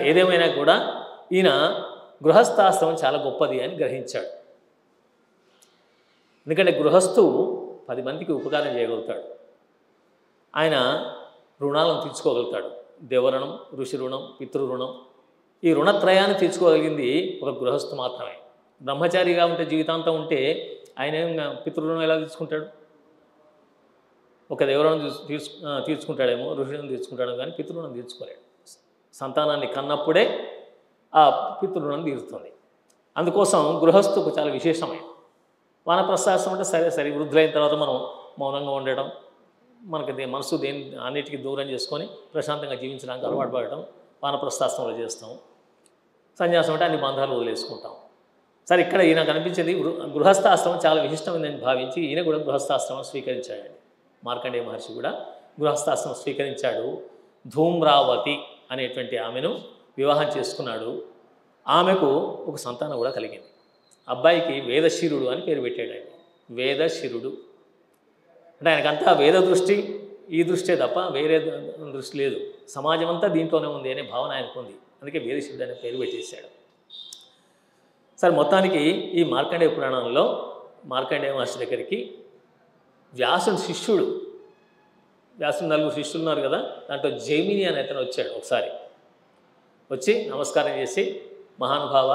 ఏదేమైనా కూడా ఈయన గృహస్థాశ్రమం చాలా గొప్పది అని గ్రహించాడు. ఎందుకంటే గృహస్థు 10 మందికి ఉపకారం చేయగలుగుతాడు. ఆయన రుణాలను తీర్చుకోగలుగుతాడు. దేవరుణం, ఋషి రుణం, పితృరుణం. ఈ రుణత్రయాన్ని తీర్చుకోగలిగింది ఒక గృహస్థు మాత్రమే. బ్రహ్మచారిగా ఉంటే జీవితాంతం ఉంటే ఆయన పితృరుణం ఎలా తీర్చుకుంటాడు? ఒక దేవరుణం తీర్చుకుంటాడేమో, ఋషి రుణం తీర్చుకుంటాడేమో, కానీ పితృరుణం తీర్చుకోలేడు. సంతానాన్ని కన్నప్పుడే ఆ పితృరుణం తీరుతుంది. అందుకోసం గృహస్థుకు చాలా విశేషమైన వానప్రస్థాశ్రమం అంటే సరే వృద్ధులైన తర్వాత మనం మౌనంగా ఉండడం, మనకి మనసు అన్నిటికీ దూరం చేసుకొని ప్రశాంతంగా జీవించడానికి అలవాటు పడటం వానప్రస్థాశ్రమంలో చేస్తాం. సన్యాసం అంటే అన్ని బంధాలు వదిలేసుకుంటాం. సరే, ఇక్కడ ఈయన కనిపించింది గృహస్థాశ్రమం చాలా విశిష్టమైందని భావించి ఈయన కూడా గృహస్థాశ్రమం స్వీకరించాడండి. మార్కండేయ మహర్షి కూడా గృహస్థాశ్రమం స్వీకరించాడు. ధూమ్రావతి అనేటువంటి ఆమెను వివాహం చేసుకున్నాడు. ఆమెకు ఒక సంతానం కూడా కలిగింది. అబ్బాయికి వేదశిరుడు అని పేరు పెట్టాడండి. వేదశిరుడు అంటే ఆయనకంతా వేద దృష్టి, ఈ దృష్టే తప్ప వేరే దృష్టి లేదు. సమాజం అంతా దీంట్లోనే ఉంది అనే భావన ఆయనకు ఉంది. అందుకే వేదశిరుడు అనే పేరు పెట్టేశాడు. సరే, మొత్తానికి ఈ మార్కండేయ పురాణంలో మార్కండేయ మహర్షి దగ్గరికి వ్యాసుడు శిష్యుడు, వ్యాసుడు 4 శిష్యులు ఉన్నారు కదా, దాంట్లో జైమిని అనే అతను వచ్చాడు. ఒకసారి వచ్చి నమస్కారం చేసి, మహానుభావ,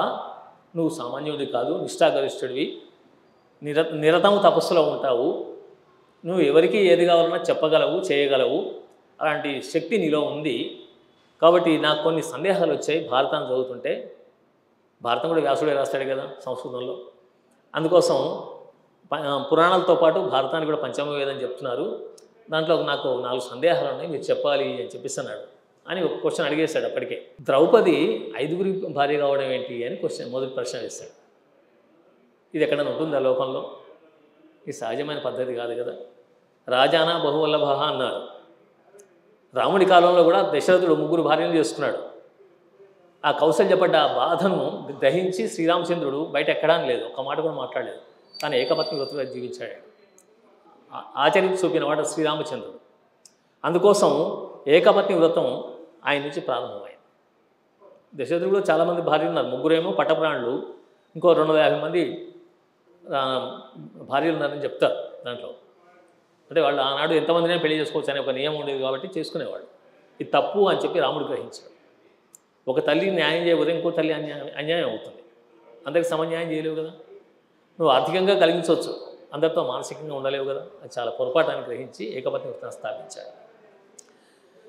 నువ్వు సామాన్యుడి కాదు, నిష్ఠాగరిష్ఠుడివి, నిరతము తపస్సులో ఉంటావు, నువ్వు ఎవరికి ఏది కావాలన్నా చెప్పగలవు, చేయగలవు, అలాంటి శక్తి నీలో ఉంది. కాబట్టి నాకు కొన్ని సందేహాలు వచ్చాయి భారతాన్ని చదువుతుంటే. భారతం కూడా వ్యాసుడే రాస్తాడు కదా సంస్కృతంలో. అందుకోసం పురాణాలతో పాటు భారతాన్ని కూడా పంచమ వేదం చెప్తున్నారు. దాంట్లో నాకు 4 సందేహాలు ఉన్నాయి, మీరు చెప్పాలి అని చెప్పిస్తున్నాడు అని ఒక క్వశ్చన్ అడిగేశాడు. అప్పటికే ద్రౌపది 5గురి భార్య కావడం ఏంటి అని మొదటి ప్రశ్న వేశాడు. ఇది ఎక్కడైనా ఉంటుందా లోకంలో? ఇది సహజమైన పద్ధతి కాదు కదా. రాజానా బహువల్లభ అన్నారు. రాముడి కాలంలో కూడా దశరథుడు 3 భార్యలు చేసుకున్నాడు. ఆ కౌసల్యపడ్డ ఆ బాధను గ్రహించి శ్రీరామచంద్రుడు బయట ఎక్కడానికి లేదు, ఒక మాట కూడా మాట్లాడలేదు. తాను ఏకపత్ని వ్రతుగా జీవించాడు. ఆచరించి చూపినవాడు శ్రీరామచంద్రుడు. అందుకోసం ఏకపత్ని వ్రతం ఆయన నుంచి ప్రారంభమైంది. దశరథుడు చాలామంది భార్యలు ఉన్నారు. 3 పట్టప్రాణులు, ఇంకో 250 మంది భార్యలు ఉన్నారని చెప్తారు దాంట్లో. అంటే వాళ్ళు ఆనాడు ఎంతమందినే పెళ్లి చేసుకోవచ్చు అనే ఒక నియమం ఉండేది కాబట్టి చేసుకునేవాడు. ఇది తప్పు అని చెప్పి రాముడు గ్రహించాడు. ఒక తల్లి న్యాయం చేయబోతే ఇంకో తల్లి అన్యాయం అవుతుంది. అందరికి సమన్యాయం చేయలేవు కదా. నువ్వు ఆర్థికంగా కలిగించవచ్చు, అందరితో మానసికంగా ఉండలేవు కదా. అది చాలా పొరపాటాన్ని గ్రహించి ఏకపత్ని వ్రతాన్ని స్థాపించాడు.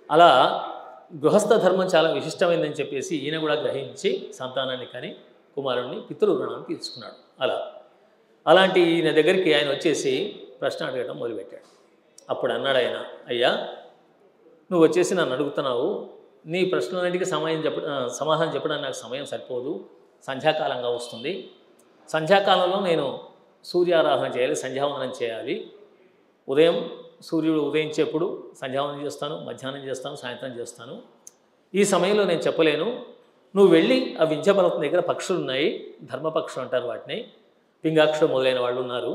అలా గృహస్థ ధర్మం చాలా విశిష్టమైందని చెప్పేసి ఈయన కూడా గ్రహించి సంతానాన్ని కని కుమారుడిని పితృరుణాన్ని తీర్చుకున్నాడు. అలాంటి ఈయన దగ్గరికి ఆయన వచ్చేసి ప్రశ్న అడగడం మొదలుపెట్టాడు. అప్పుడు అన్నాడు ఆయన, అయ్యా, నువ్వు వచ్చేసి నన్ను అడుగుతున్నావు, నీ ప్రశ్నలన్నింటికి సమాధానం చెప్పడానికి నాకు సమయం సరిపోదు, సంధ్యాకాలంగా వస్తుంది. సంధ్యాకాలంలో నేను సూర్యారాధన చేయాలి, సంధ్యావందనం చేయాలి. ఉదయం సూర్యుడు ఉదయించేప్పుడు సంధ్యావందనం చేస్తాను, మధ్యాహ్నం చేస్తాను, సాయంత్రం చేస్తాను. ఈ సమయంలో నేను చెప్పలేను. నువ్వు వెళ్ళి ఆ వింధ్యపర్వతం దగ్గర పక్షులు ఉన్నాయి, ధర్మపక్షులు అంటారు వాటిని, పింగాక్షుడు మొదలైన వాళ్ళు ఉన్నారు,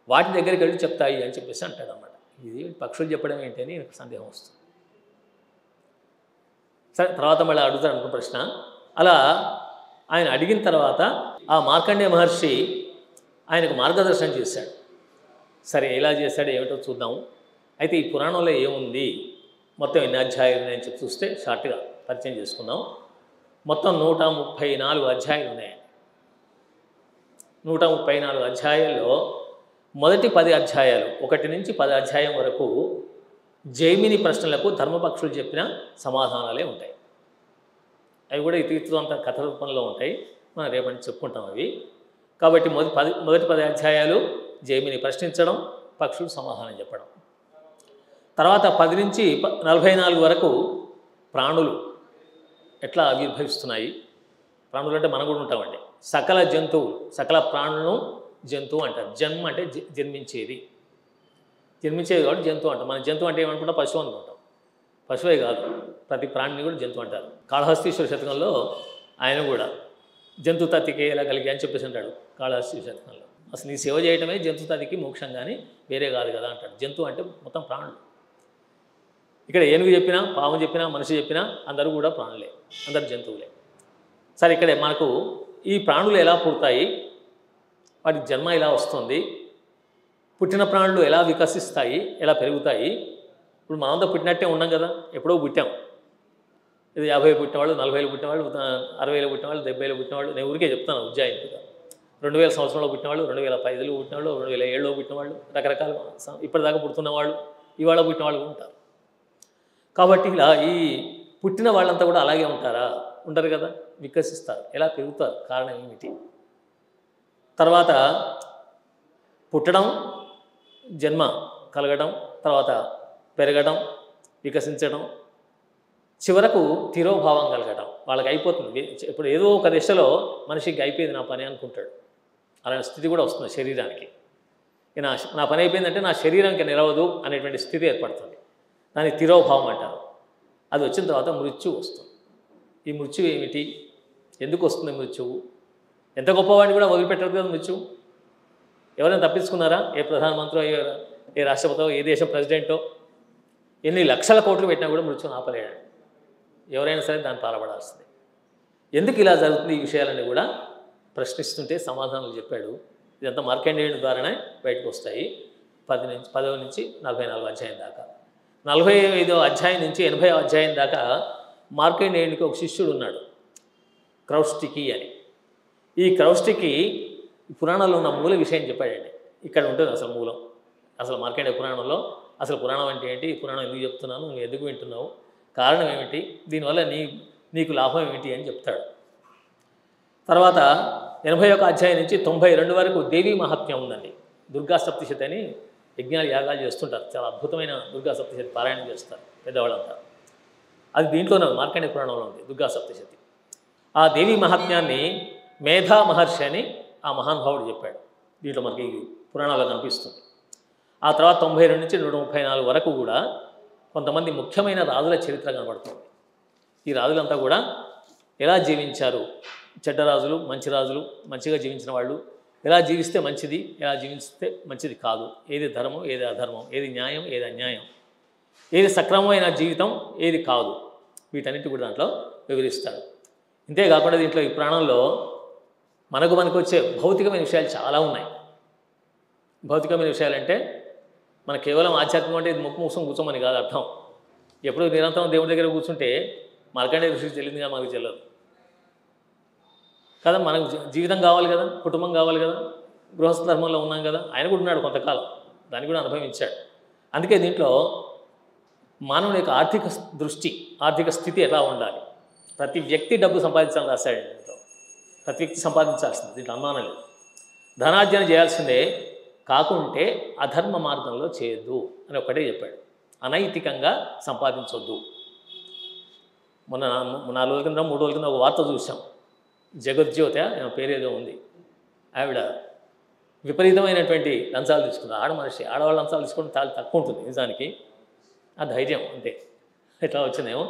వాటి దగ్గరికి వెళ్ళి చెప్తాయి అని చెప్పేసి అంటాడు అన్నమాట. ఇది పక్షులు చెప్పడం ఏంటి అని నాకు సందేహం వస్తుంది. సరే, తర్వాత మళ్ళీ అడుగుతాడు అనుకున్న ప్రశ్న. అలా ఆయన అడిగిన తర్వాత ఆ మార్కండేయ మహర్షి ఆయనకు మార్గదర్శనం చేశాడు. సరే, ఎలా చేశాడు ఏమిటో చూద్దాము. అయితే ఈ పురాణంలో ఏముంది, మొత్తం ఎన్ని అధ్యాయాలు ఉన్నాయని చెప్పి చూస్తే షార్ట్గా పరిచయం చేసుకుందాం. మొత్తం 134 అధ్యాయాలు ఉన్నాయి. 134 అధ్యాయాల్లో మొదటి 10 అధ్యాయాలు 1 నుంచి 10 అధ్యాయం వరకు జైమిని ప్రశ్నలకు ధర్మపక్షులు చెప్పిన సమాధానాలే ఉంటాయి. అవి కూడా ఇతీతంత కథ రూపంలో ఉంటాయి. మనం రేపటి చెప్పుకుంటాం అవి. కాబట్టి మొదటి 10 అధ్యాయాలు జైమిని ప్రశ్నించడం, పక్షులు సమాధానం చెప్పడం. తర్వాత 10 నుంచి 44 వరకు ప్రాణులు ఎట్లా ఆవిర్భవిస్తున్నాయి. ప్రాణులు అంటే మనం కూడా ఉంటామండి. సకల జంతువులు, సకల ప్రాణులను జంతువు అంటారు. జన్మ అంటే జన్మించేది కాబట్టి జంతువు అంటాం. మన జంతువు అంటే ఏమనుకుంటాం? పశువు అనుకుంటాం. పశువే కాదు, ప్రతి ప్రాణిని కూడా జంతువు అంటారు. కాళహస్తీశ్వర శతకంలో ఆయన కూడా జంతుతతికి ఎలా కలిగి అని చెప్పేసి అంటాడు. కాళహస్తీశ్వర శతకంలో అసలు నీ సేవ చేయటమే జంతుతతికి మోక్షం కానీ వేరే కాదు కదా అంటాడు. జంతువు అంటే మొత్తం ప్రాణులు. ఇక్కడ ఏనుగు చెప్పినా, పాము చెప్పినా, మనిషి చెప్పినా అందరూ కూడా ప్రాణులే, అందరు జంతువులే. సరే, ఇక్కడ మనకు ఈ ప్రాణులు ఎలా పుడతాయి, వాటికి జన్మ ఎలా వస్తుంది, పుట్టిన ప్రాణులు ఎలా వికసిస్తాయి, ఎలా పెరుగుతాయి. ఇప్పుడు మనమంతా పుట్టినట్టే ఉన్నాం కదా, ఎప్పుడో పుట్టాం. ఇది 50 పుట్టినవాళ్ళు, 40 పుట్టినవాళ్ళు, 60 పుట్టినవాళ్ళు, 70 పుట్టినవాళ్ళు. నేను ఊరికే చెప్తాను ఉజ్జాయింపుగా. 2000 సంవత్సరంలో పుట్టినవాళ్ళు, 2005లో పుట్టినవాళ్ళు, 2007లో పుట్టినవాళ్ళు, రకరకాల ఇప్పటిదాకా పుడుతున్న వాళ్ళు, ఇవాళ పుట్టిన వాళ్ళు ఉంటారు. కాబట్టి ఇలా ఈ పుట్టిన వాళ్ళంతా కూడా అలాగే ఉంటారా? ఉండరు కదా, వికసిస్తారు. ఎలా పెరుగుతారు? కారణం ఏమిటి? తర్వాత పుట్టడం, జన్మ కలగడం, తర్వాత పెరగడం, వికసించడం, చివరకు తిరోభావం కలగడం. వాళ్ళకి అయిపోతుంది. ఇప్పుడు ఏదో ఒక దిశలో మనిషికి అయిపోయింది నా పని అనుకుంటాడు. అలాంటి స్థితి కూడా వస్తుంది శరీరానికి. నా పని అయిపోయిందంటే నా శరీరానికి నిలవదు అనేటువంటి స్థితి ఏర్పడుతుంది. దాన్ని తిరోభావం అంటారు. అది వచ్చిన తర్వాత మృత్యువు వస్తుంది. ఈ మృత్యువు ఏమిటి? ఎందుకు వస్తుంది మృత్యువు? ఎంత గొప్పవాడిని కూడా వదిలిపెట్టరు కదా మృత్యువు. ఎవరైనా తప్పించుకున్నారా? ఏ ప్రధానమంత్రో, ఏ రాష్ట్రపతో, ఏ దేశం ప్రెసిడెంటో ఎన్ని లక్షల కోట్లు పెట్టినా కూడా మృత్యువుని ఆపలేడు. ఎవరైనా సరే దాన్ని పాల్పడాల్సిందే. ఎందుకు ఇలా జరుగుతుంది? ఈ విషయాలన్నీ కూడా ప్రశ్నిస్తుంటే సమాధానాలు చెప్పాడు. ఇదంతా మార్కండేయుని ద్వారానే బయటకు వస్తాయి. 10వ నుంచి 44వ అధ్యాయం దాకా. 45వ అధ్యాయం నుంచి 80వ అధ్యాయం దాకా మార్కండేయునికి ఒక శిష్యుడు ఉన్నాడు, క్రౌస్టికి అని. ఈ క్రౌస్టికి పురాణంలో ఉన్న మూల విషయం చెప్పాడండి. ఇక్కడ ఉంటుంది అసలు మూలం. అసలు మార్కండేయ పురాణంలో అసలు పురాణం అంటే ఏంటి, ఈ పురాణం ఎందుకు చెప్తున్నాను, నువ్వు ఎందుకు వింటున్నావు, కారణం ఏమిటి, దీనివల్ల నీకు లాభం ఏమిటి అని చెప్తాడు. తర్వాత 81వ అధ్యాయం నుంచి 92 వరకు దేవీ మహాత్మ్యం ఉందండి. దుర్గా సప్తశతి అని యజ్ఞాలు యాగాలు చేస్తుంటారు. చాలా అద్భుతమైన దుర్గా సప్తశతి పారాయణం చేస్తారు పెద్దవాళ్ళంతా. అది దీంట్లోనే మార్కండేయ పురాణంలో ఉంది, దుర్గా సప్తశతి. ఆ దేవీ మహాత్మ్యాన్ని మేధా మహర్షి అని ఆ మహానుభావుడు చెప్పాడు. దీంట్లో మనకి పురాణాల్లో కనిపిస్తుంది. ఆ తర్వాత 92 నుంచి 134 వరకు కూడా కొంతమంది ముఖ్యమైన రాజుల చరిత్ర కనబడుతుంది. ఈ రాజులంతా కూడా ఎలా జీవించారు, చెడ్డ రాజులు, మంచి రాజులు, మంచిగా జీవించిన వాళ్ళు, ఎలా జీవిస్తే మంచిది, ఎలా జీవిస్తే మంచిది కాదు, ఏది ధర్మం, ఏది అధర్మం, ఏది న్యాయం, ఏది అన్యాయం, ఏది సక్రమమైన జీవితం, ఏది కాదు, వీటన్నిటి కూడా దాంట్లో వివరిస్తాడు. ఇంతేకాకుండా దీంట్లో ఈ పురాణంలో మనకు వచ్చే భౌతికమైన విషయాలు చాలా ఉన్నాయి. భౌతికమైన విషయాలంటే మన కేవలం ఆధ్యాత్మికం అంటే ఇది ముక్కు మూసం కూర్చోమని కాదు అర్థం. ఎప్పుడు నిరంతరం దేవుడి దగ్గర కూర్చుంటే మార్కండేయ ఋషికి చెల్లిందిగా మనకు చెల్లదు కదా. మనకు జీవితం కావాలి కదా, కుటుంబం కావాలి కదా, గృహస్థ ధర్మంలో ఉన్నాం కదా. ఆయన కూడా ఉన్నాడు కొంతకాలం, దాన్ని కూడా అనుభవించాడు. అందుకే దీంట్లో మానవుని యొక్క ఆర్థిక స్థితి ఎలా ఉండాలి, ప్రతి వ్యక్తి డబ్బు సంపాదించాలని రాశాడు. దీంట్లో ప్రతి వ్యక్తి సంపాదించాల్సింది, దీంట్లో అనుమానం లేదు. ధనార్జన చేయాల్సిందే, కాకుంటే అధర్మ మార్గంలో చేయొద్దు అని ఒకటే చెప్పాడు. అనైతికంగా సంపాదించొద్దు. మొన్న 4 రోజుల కింద 3 రోజుల కింద ఒక వార్త చూసాం. జగజ్యోతి పేరేదో ఉంది, ఆవిడ విపరీతమైనటువంటి లంచాలు తీసుకుంది. మనిషి ఆడవాళ్ళ లంచాలు తీసుకోవడం చాలా తక్కువ ఉంటుంది నిజానికి. ఆ ధైర్యం అంతే. ఎట్లా వచ్చిందేమో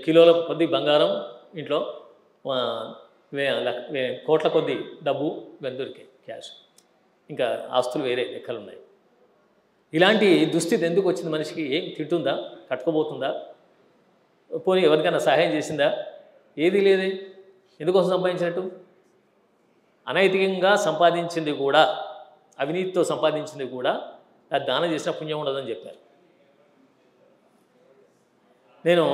కిలోల కొద్ది బంగారం, ఇంట్లో కోట్ల కొద్ది డబ్బు దొరికాయి, క్యాష్, ఇంకా ఆస్తులు వేరే లెక్కలు ఉన్నాయి. ఇలాంటి దుస్థితి ఎందుకు వచ్చింది మనిషికి? ఏం తింటుందా, కట్టుకోబోతుందా, పోనీ ఎవరికైనా సహాయం చేసిందా? ఏదీ లేదే. ఎందుకోసం సంపాదించినట్టు? అనైతికంగా సంపాదించింది కూడా, అవినీతితో సంపాదించింది కూడా అది దానం చేసిన పుణ్యం ఉండదని చెప్పారు. నేను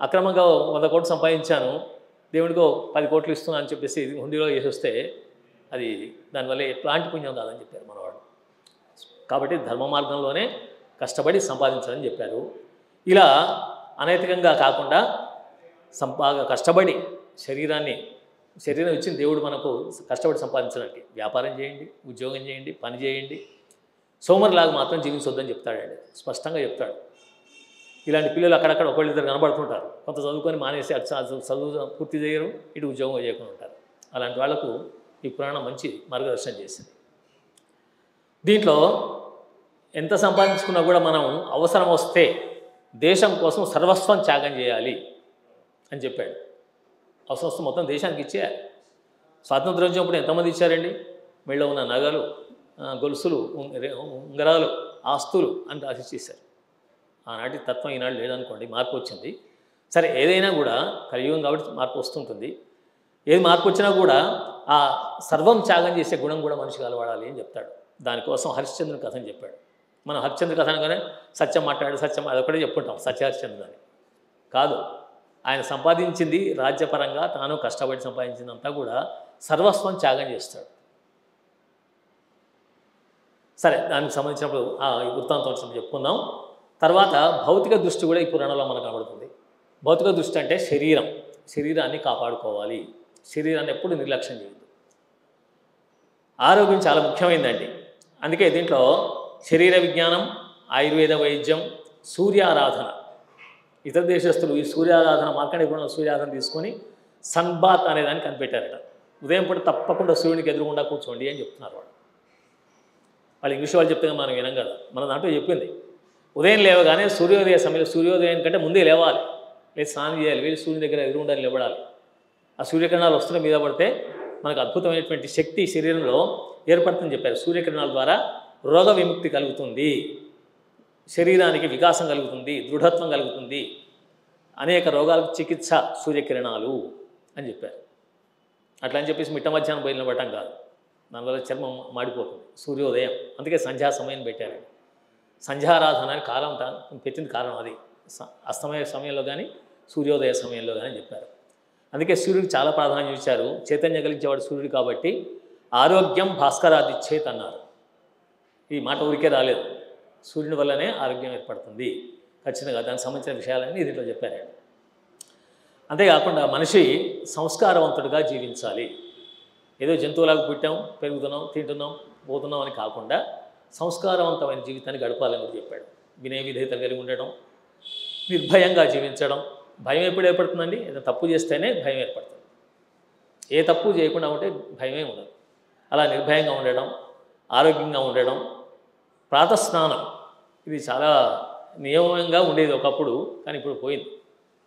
అక్రమంగా 100 కోట్లు సంపాదించాను, దేవుడికో 10 కోట్లు ఇస్తున్నా అని చెప్పేసి హుండీలో వేసి వస్తే అది దానివల్ల ఎట్లాంటి పుణ్యం కాదని చెప్పారు మనవాడు. కాబట్టి ధర్మ మార్గంలోనే కష్టపడి సంపాదించాలని చెప్పారు. ఇలా అనైతికంగా కాకుండా బాగా కష్టపడి శరీరం ఇచ్చిన దేవుడు మనకు కష్టపడి సంపాదించడానికి వ్యాపారం చేయండి, ఉద్యోగం చేయండి, పని చేయండి, సోమరిలాగా మాత్రం జీవించొద్దని చెప్తాడండి, స్పష్టంగా చెప్తాడు. ఇలాంటి పిల్లలు అక్కడక్కడ ఒకళ్ళిద్దరు కనబడుతుంటారు. కొంత చదువుకొని మానేసి చదువు పూర్తి చేయరు, ఇటు ఉద్యోగం చేయకుండా ఉంటారు. అలాంటి వాళ్లకు ఈ పురాణం మంచి మార్గదర్శనం చేసింది. దీంట్లో ఎంత సంపాదించుకున్నా కూడా మనం అవసరం వస్తే దేశం కోసం సర్వస్వం త్యాగం చేయాలి అని చెప్పాడు. అవసరం వస్తే మొత్తం దేశానికి ఇచ్చేయాలి. స్వాతంత్రం వచ్చినప్పుడు ఎంతమంది ఇచ్చారండి? మెళ్ళో ఉన్న నగలు, గొలుసులు, ఉంగరాలు, ఆస్తులు అని రాసిచ్చేశారు. ఆనాటి తత్వం ఈనాడు లేదనుకోండి, మార్పు వచ్చింది. సరే, ఏదైనా కూడా కలియుగం కాబట్టి మార్పు వస్తుంటుంది. ఏది మార్పు వచ్చినా కూడా ఆ సర్వం త్యాగం చేసే గుణం కూడా మనిషికి అలవాడాలి అని చెప్తాడు. దానికోసం హరిశ్చంద్రుని కథని చెప్పాడు. మనం హరిశ్చంద్ర కథ అనగానే సత్యం మాట్లాడు, సత్యం అదొకటే చెప్పుకుంటాం, సత్యహరిశ్చంద్రుడు అని. కాదు, ఆయన సంపాదించింది రాజ్యపరంగా తాను కష్టపడి సంపాదించిందంతా కూడా సర్వస్వం త్యాగం చేస్తాడు. సరే, దానికి సంబంధించినప్పుడు ఆ వృత్తాంతం వచ్చినప్పుడు చెప్పుకుందాం. తర్వాత భౌతిక దృష్టి కూడా ఈ పురాణంలో మనకు కనబడుతుంది. భౌతిక దృష్టి అంటే శరీరాన్ని కాపాడుకోవాలి, శరీరాన్ని ఎప్పుడు నిర్లక్ష్యం చేయదు. ఆరోగ్యం చాలా ముఖ్యమైనదండి. అందుకే దీంట్లో శరీర విజ్ఞానం, ఆయుర్వేద వైద్యం, సూర్యారాధన. ఇతర దేశస్తులు ఈ సూర్యారాధన, మార్కండేయ పురాణంలో సూర్యారాధన తీసుకొని సన్బాత్ అనేదాన్ని కనిపెట్టారట. ఉదయం పూట తప్పకుండా సూర్యునికి ఎదురుగుండా కూర్చోండి అని చెప్తున్నారు వాళ్ళు ఇంగ్లీష్ వాళ్ళు చెప్తే మనం వినం కదా. మన దాంట్లో చెప్పింది ఉదయం లేవగానే సూర్యోదయ సమయంలో, సూర్యోదయం కంటే ముందే లేవాలి, లేదు స్నానం చేయాలి, వెళ్ళి సూర్యుని దగ్గర ఎదురుగుండాలి, నిలబడాలి. ఆ సూర్యకిరణాలు వస్తున్న మీద పడితే మనకు అద్భుతమైనటువంటి శక్తి శరీరంలో ఏర్పడుతుందని చెప్పారు. సూర్యకిరణాల ద్వారా రోగ విముక్తి కలుగుతుంది, శరీరానికి వికాసం కలుగుతుంది, దృఢత్వం కలుగుతుంది, అనేక రోగాలకు చికిత్స సూర్యకిరణాలు అని చెప్పారు. అట్లా అని చెప్పేసి మిట్ట మధ్యాహ్నం పోయి నిలబడటం కాదు, దానివల్ల చర్మం మాడిపోతుంది. సూర్యోదయం, అందుకే సంధ్యా సమయం పెట్టారు. సంధ్యారాధన అని కాలం పెట్టింది, కారణం అది. అస్తమయ సమయంలో కానీ సూర్యోదయ సమయంలో కానీ చెప్పారు. అందుకే సూర్యుడికి చాలా ప్రాధాన్యం ఇచ్చారు. చైతన్యం కలిగించేవాడు సూర్యుడు కాబట్టి ఆరోగ్యం భాస్కరాదిచ్చేత్ అన్నారు. ఈ మాట ఊరికే రాలేదు, సూర్యుని వల్లనే ఆరోగ్యం ఏర్పడుతుంది. ఖచ్చితంగా దానికి సంబంధించిన విషయాలన్నీ దీంట్లో చెప్పారు. అంతేకాకుండా మనిషి సంస్కారవంతుడిగా జీవించాలి. ఏదో జంతువులాగా పుట్టాం, పెరుగుతున్నాం, తింటున్నాం, పోతున్నాం అని కాకుండా సంస్కారవంతమైన జీవితాన్ని గడపాలని కూడా చెప్పాడు. వినయ విధేయత కలిగి ఉండడం, నిర్భయంగా జీవించడం. భయం ఎప్పుడు ఏర్పడుతుందండి? ఏదైనా తప్పు చేస్తేనే భయం ఏర్పడుతుంది. ఏ తప్పు చేయకుండా ఉంటే భయమే ఉండదు. అలా నిర్భయంగా ఉండడం, ఆరోగ్యంగా ఉండడం. ప్రాతస్నానం ఇది చాలా నియమంగా ఉండేది ఒకప్పుడు, కానీ ఇప్పుడు పోయింది.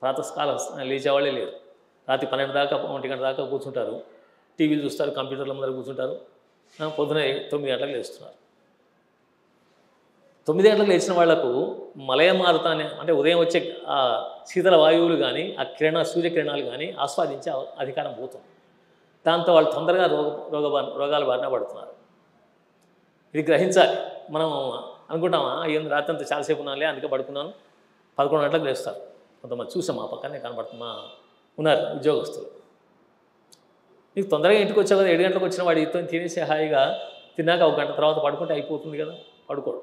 ప్రాతకాలం లేచేవాళ్ళే లేరు. రాత్రి 12 దాకా 1 గంట దాకా కూర్చుంటారు, టీవీలు చూస్తారు, కంప్యూటర్ల ముందర కూర్చుంటారు. పొద్దున 9 గంటలకు లేస్తున్నారు. 9 గంటలకు లేచిన వాళ్లకు మలయమారుతానే అంటే ఉదయం వచ్చే ఆ శీతల వాయువులు కానీ, ఆ సూర్యకిరణాలు కానీ ఆస్వాదించే అధికారం పోతుంది. దాంతో వాళ్ళు తొందరగా రోగాల బారిన పడుతున్నారు. ఇది గ్రహించాలి. మనం అనుకుంటామా, ఏం రాత్రి అంతా చాలాసేపు ఉన్నానులే అందుకే పడుకున్నాను, 11 గంటలకు లేస్తారు. కొంతమంది చూసాం, మా పక్కనే కనబడుతున్నా ఉన్నారు ఉద్యోగస్తులు. నీకు తొందరగా ఇంటికి వచ్చావు కదా, 7 గంటలకు వచ్చిన వాడు ఇతో తినేసి హాయిగా తిన్నాక 1 గంట తర్వాత పడుకుంటే అయిపోతుంది కదా, పడుకోడు.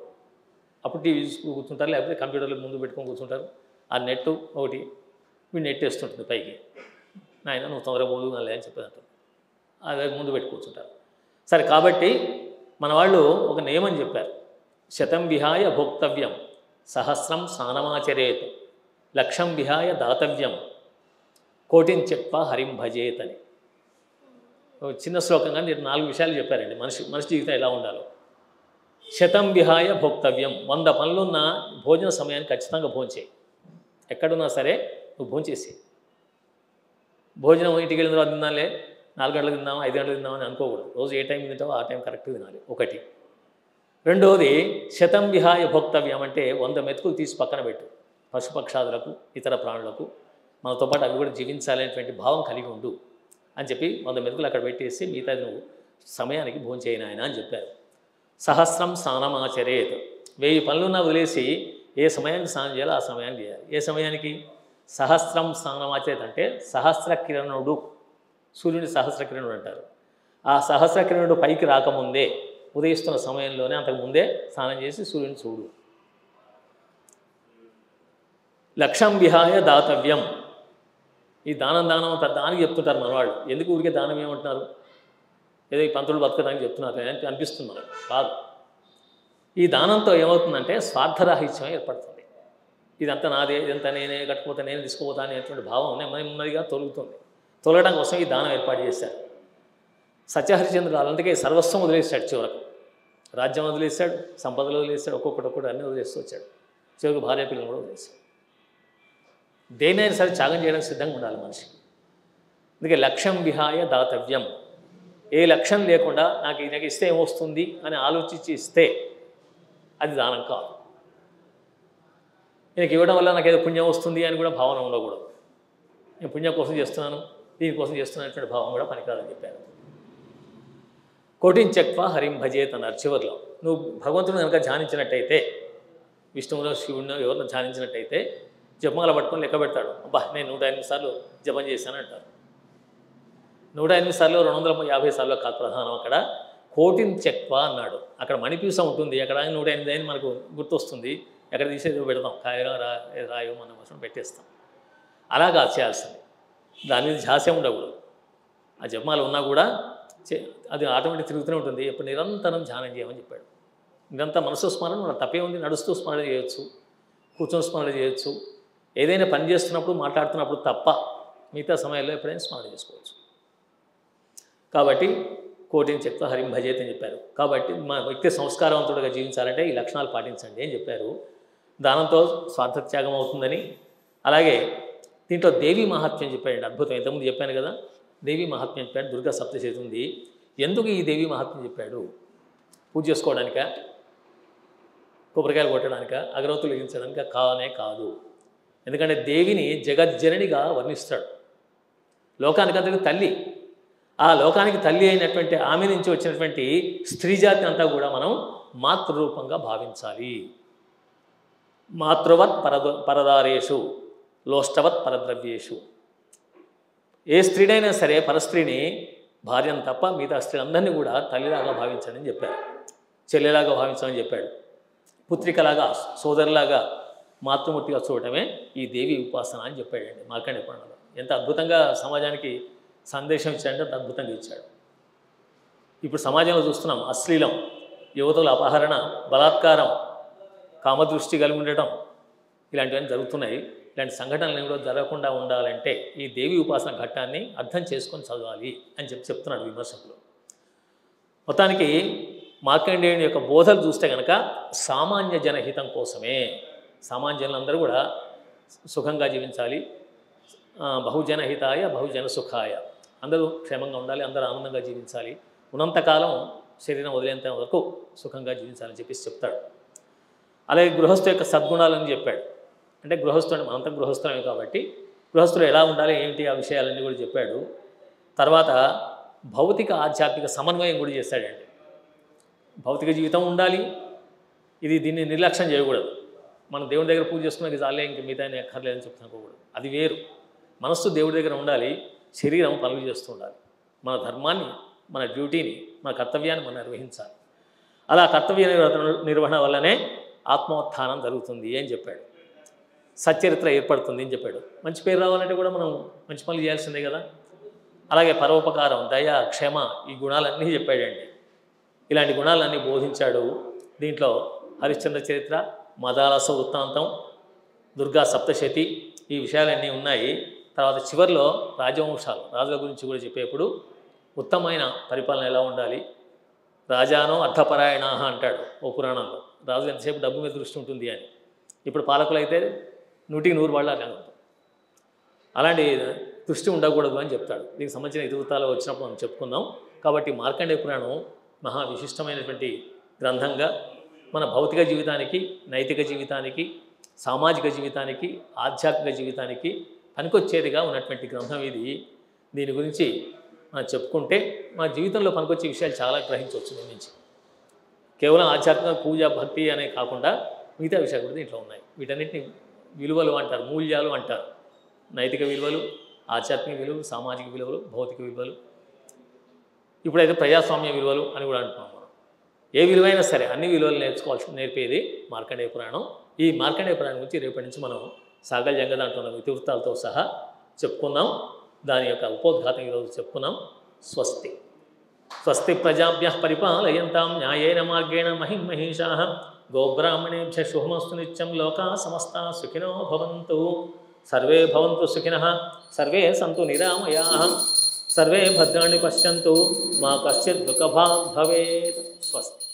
అప్పుడు టీవీ చూసుకుని కూర్చుంటారు, లేకపోతే కంప్యూటర్లో ముందు పెట్టుకొని కూర్చుంటారు. ఆ నెట్ ఒకటి వీడు నెట్ వేస్తుంటుంది పైకి, నాయన నువ్వు తొందరగా పోదు లే అని చెప్పేదంటారు. అదే ముందు పెట్టి కూర్చుంటారు. సరే, కాబట్టి మన వాళ్ళు ఒక నియమం చెప్పారు. శతం విహాయ భోక్తవ్యం, సహస్రం స్నానమాచరేత్, లక్షం విహాయ దాతవ్యం, కోటిని చెప్ప హరిం భజేత్ అని. చిన్న శ్లోకంగా నేను 4 విషయాలు చెప్పారండి. మనిషి జీవితం ఎలా ఉండాలో. శతం విహాయ భోక్తవ్యం, 100 పనులున్న భోజన సమయాన్ని ఖచ్చితంగా భోంచేయి. ఎక్కడున్నా సరే నువ్వు భోంచేసి, భోజనం ఇంటికి వెళ్ళిన తర్వాత తిన్నాలే, 4 గంటలకు తిందామా 5 గంటలకు తిందామని అనుకోకూడదు. రోజు ఏ టైం తింటావో ఆ టైం కరెక్ట్గా తినాలి, ఒకటి. రెండవది శతం విహాయ భోక్తవ్యం అంటే 100 మెతుకులు తీసి పక్కన పెట్టు. పశుపక్షాదులకు, ఇతర ప్రాణులకు, మనతో పాటు అవి కూడా జీవించాలనేటువంటి భావం కలిగి ఉండు అని చెప్పి 100 మెతుకులు అక్కడ పెట్టేసి మిగతా నువ్వు సమయానికి భోంచేయి నాయన అని చెప్పారు. సహస్రం స్నానమాచరేత్, 1000 పనులున్నా వదిలేసి ఏ సమయానికి స్నానం చేయాలో ఆ సమయానికి చేయాలి. ఏ సమయానికి? సహస్రం స్నానమాచరేత్ అంటే సహస్ర కిరణుడు, సూర్యుని సహస్ర కిరణుడు అంటారు. ఆ సహస్ర కిరణుడు పైకి రాకముందే, ఉదయిస్తున్న సమయంలోనే అంతకుముందే స్నానం చేసి సూర్యుని చూడు. లక్షం విహాయ దాతవ్యం, ఈ దానం దానికి చెప్తుంటారు మనవాళ్ళు. ఎందుకు ఊరికే దానం ఏమంటున్నారు? ఏదో ఈ పంతులు బతకడానికి చెప్తున్నారు అని అనిపిస్తుంది మనకు. కాదు, ఈ దానంతో ఏమవుతుందంటే స్వార్థరాహిత్యం ఏర్పడుతుంది. ఇదంతా నాదే, ఇదంతా నేనే కట్టుకుపోతా, నేను తీసుకుపోతా అనేటువంటి భావం నెమ్మదిగా తొలుగుతుంది. తొలగడం కోసం ఈ దానం ఏర్పాటు చేశారు. సత్యహరిశ్చంద్రుడు అందుకే సర్వస్వం వదిలేశాడు. చివరకు రాజ్యం వదిలేశాడు, సంపదలు వదిలేశాడు, ఒక్కొక్కటి అన్నీ వదిలేస్తూ వచ్చాడు. చివరికి భార్య పిల్లలు కూడా వదిలేశాడు. దేనైనా సరే త్యాగం చేయడానికి సిద్ధంగా ఉండాలి మనిషి. అందుకే లక్ష్యం విహాయ దాతవ్యం, ఏ లక్ష్యం లేకుండా నాకు ఇస్తే ఏమొస్తుంది అని ఆలోచించి ఇస్తే అది దానం కాదు. ఈయనకి ఇవ్వడం వల్ల నాకు ఏదో పుణ్యం వస్తుంది అని కూడా భావన ఉండకూడదు. నేను పుణ్యం కోసం చేస్తున్నాను, దీనికోసం చేస్తున్నటువంటి భావం కూడా పనికిరాదని చెప్పాను. కోటిని చెక్వ హరిం భజేత్ అన్నారు చివరిలో. నువ్వు భగవంతుడు కనుక ధ్యానించినట్టయితే, విష్ణువులో శివుడినో ఎవరినో ధ్యానించినట్టయితే జపమాల పట్టుకొని లెక్క పెడతాడు. అబ్బా నేను 108 సార్లు జపం చేశాను అంటారు. 108 సార్లు 250 సార్లు కాదు ప్రధానం. అక్కడ కోటిని చెక్వ అన్నాడు. అక్కడ మణిపీసం ఉంటుంది, అక్కడ 108 అని మనకు గుర్తొస్తుంది. ఎక్కడ తీసేది పెడతాం, కాయగా రాయో మన కోసం పెట్టేస్తాం. అలాగా చేయాల్సింది, దాని మీద ధ్యాసే ఉండకూడదు. ఆ జపమాల ఉన్నా కూడా అది ఆటోమేటిక్ తిరుగుతూనే ఉంటుంది. ఎప్పుడు నిరంతరం ధ్యానం చేయమని చెప్పాడు. నిరంతరం మనసు స్మరణ మన తప్పే ఉంది. నడుస్తూ స్మరణ చేయొచ్చు, కూర్చొని స్మరణ చేయొచ్చు, ఏదైనా పని చేస్తున్నప్పుడు మాట్లాడుతున్నప్పుడు తప్ప మిగతా సమయాల్లో ఎప్పుడైనా స్మరణ చేసుకోవచ్చు. కాబట్టి కోటిని చెప్తా హరిం భజేత్ అని చెప్పారు. కాబట్టి మా వ్యక్తి సంస్కారవంతుడిగా జీవించాలంటే ఈ లక్షణాలు పాటించండి అని చెప్పారు. దానంతో స్వార్థత్యాగం అవుతుందని. అలాగే దీంట్లో దేవీ మహాత్మ్యం చెప్పాడండి, అద్భుతం. ఇంతకుముందు చెప్పాను కదా, దేవీ మహాత్మ్యం చెప్పాడు. దుర్గా సప్తశతి ఉంది. ఎందుకు ఈ దేవీ మహాత్మ్యం చెప్పాడు? పూజ చేసుకోవడానిక, కొబ్బరికాయలు కొట్టడానిక, అగరవత్తులు వెలిగించడానిక? కానే కాదు. ఎందుకంటే దేవిని జగజ్జననిగా వర్ణిస్తాడు. లోకానికంతకు తల్లి. ఆ లోకానికి తల్లి అయినటువంటి ఆమె నుంచి వచ్చినటువంటి స్త్రీజాతిని అంతా కూడా మనం మాతృరూపంగా భావించాలి. మాతృవత్ పరదారేషు లోష్టవత్ పరద్రవ్యేషు. ఏ స్త్రీడైనా సరే పరస్త్రీని, భార్యను తప్ప మిగతా స్త్రీలందరినీ కూడా తల్లిలాగా భావించండి అని చెప్పాడు. చెల్లెలాగా భావించమని చెప్పాడు. పుత్రికలాగా, సోదరులాగా, మాతృమూర్తిగా చూడటమే ఈ దేవి ఉపాసన అని చెప్పాడండి మార్కండేయ పురాణంలో. ఎంత అద్భుతంగా సమాజానికి సందేశం ఇచ్చాడంటే అంత అద్భుతంగా ఇచ్చాడు. ఇప్పుడు సమాజంలో చూస్తున్నాం అశ్లీలం, యువతుల అపహరణ, బలాత్కారం, కామదృష్టి కలిగి ఉండటం, ఇలాంటివన్నీ జరుగుతున్నాయి. ఇలాంటి సంఘటనలు కూడా జరగకుండా ఉండాలంటే ఈ దేవి ఉపాసన ఘట్టాన్ని అర్థం చేసుకొని చదవాలి అని చెప్తున్నాడు విమర్శకులు. మొత్తానికి మార్కండేయుని యొక్క బోధలు చూస్తే కనుక సామాన్య జనహితం కోసమే. సామాన్య జనులందరూ కూడా సుఖంగా జీవించాలి, బహుజనహితాయ బహుజన సుఖాయ, అందరూ క్షేమంగా ఉండాలి, అందరూ ఆనందంగా జీవించాలి, ఉన్నంతకాలం శరీరం వదిలేంత వరకు సుఖంగా జీవించాలని చెప్పేసి చెప్తాడు. అలాగే గృహస్థు యొక్క సద్గుణాలని చెప్పాడు. అంటే గృహస్థుడు, మనంతా గృహస్థులమే కాబట్టి గృహస్థులు ఎలా ఉండాలి ఏంటి ఆ విషయాలన్నీ కూడా చెప్పాడు. తర్వాత భౌతిక ఆధ్యాత్మిక సమన్వయం కూడా చేశాడండి. భౌతిక జీవితం ఉండాలి, దీన్ని నిర్లక్ష్యం చేయకూడదు. మనం దేవుడి దగ్గర పూజ చేసుకున్నది చాలే, ఇంక మిగతా ఎక్కర్లేదని చెప్తున్నకూడదు. అది వేరు. మనస్సు దేవుడి దగ్గర ఉండాలి, శరీరం పనులు చేస్తూ ఉండాలి. మన ధర్మాన్ని, మన డ్యూటీని, మన కర్తవ్యాన్ని మనం నిర్వహించాలి. అలా కర్తవ్య నిర్వహణ వల్లనే ఆత్మోత్థానం జరుగుతుంది అని చెప్పాడు. సచ్చరిత్ర ఏర్పడుతుంది అని చెప్పాడు. మంచి పేరు రావాలంటే కూడా మనం మంచి పనులు చేయాల్సిందే కదా. అలాగే పరోపకారం, దయ, క్షమ, ఈ గుణాలన్నీ చెప్పాడండి. ఇలాంటి గుణాలన్నీ బోధించాడు. దీంట్లో హరిశ్చంద్ర చరిత్ర, మదాలస వృత్తాంతం, దుర్గా సప్తశతి, ఈ విషయాలన్నీ ఉన్నాయి. తర్వాత చివరిలో రాజవంశాలు, రాజుల గురించి కూడా చెప్పేప్పుడు ఉత్తమమైన పరిపాలన ఎలా ఉండాలి, రాజానో అర్థపరాయణాహ అంటాడు ఓ పురాణంలో. రాజు ఎంతసేపు డబ్బు మీద దృష్టి ఉంటుంది అని. ఇప్పుడు పాలకులు అయితే 100కి 100 వాళ్ళు అలా ఉంటారు. అలాంటి దృష్టి ఉండకూడదు అని చెప్తాడు. దీనికి సంబంధించిన ఇతివృత్తాలు వచ్చినప్పుడు మనం చెప్పుకుందాం. కాబట్టి మార్కండేయ పురాణం మహా విశిష్టమైనటువంటి గ్రంథంగా మన భౌతిక జీవితానికి, నైతిక జీవితానికి, సామాజిక జీవితానికి, ఆధ్యాత్మిక జీవితానికి పనికొచ్చేదిగా ఉన్నటువంటి గ్రంథం ఇది. దీని గురించి మనం చెప్పుకుంటే మన జీవితంలో పనికొచ్చే విషయాలు చాలా గ్రహించవచ్చు. దీని నుంచి కేవలం ఆధ్యాత్మిక పూజ, భక్తి అనే కాకుండా మిగతా విషయాలు కూడా దీంట్లో ఉన్నాయి. వీటన్నిటిని విలువలు అంటారు, మూల్యాలు అంటారు. నైతిక విలువలు, ఆధ్యాత్మిక విలువలు, సామాజిక విలువలు, భౌతిక విలువలు, ఇప్పుడైతే ప్రజాస్వామ్య విలువలు అని కూడా అంటున్నాం మనం. ఏ విలువైనా సరే అన్ని విలువలు నేర్పేది మార్కండేయ పురాణం. ఈ మార్కండేయ పురాణం గురించి రేపటి నుంచి మనం సాగల్యంగా దాంట్లో ఇతివృత్తాలతో సహా చెప్పుకుందాం. దాని యొక్క ఉపోద్ఘాతం ఈరోజు చెప్పుకున్నాం. స్వస్తి స్వస్తి ప్రజాభ్యః పరిపాలయంతాం న్యాయేన మార్గేణ మహిమహీషాః గోబ్రాహ్మణేభ్యः శుభమస్తు నిత్యం. లోకాః సమస్తాః సుఖినో భవంతు. సర్వే భవంతు సుఖినః, సర్వే సంతు నిరామయాః, సర్వే భద్రాణి పశ్యంతు, మా కశ్చిత్ దుఃఖభాగ్ భవేత్. స్వస్తి.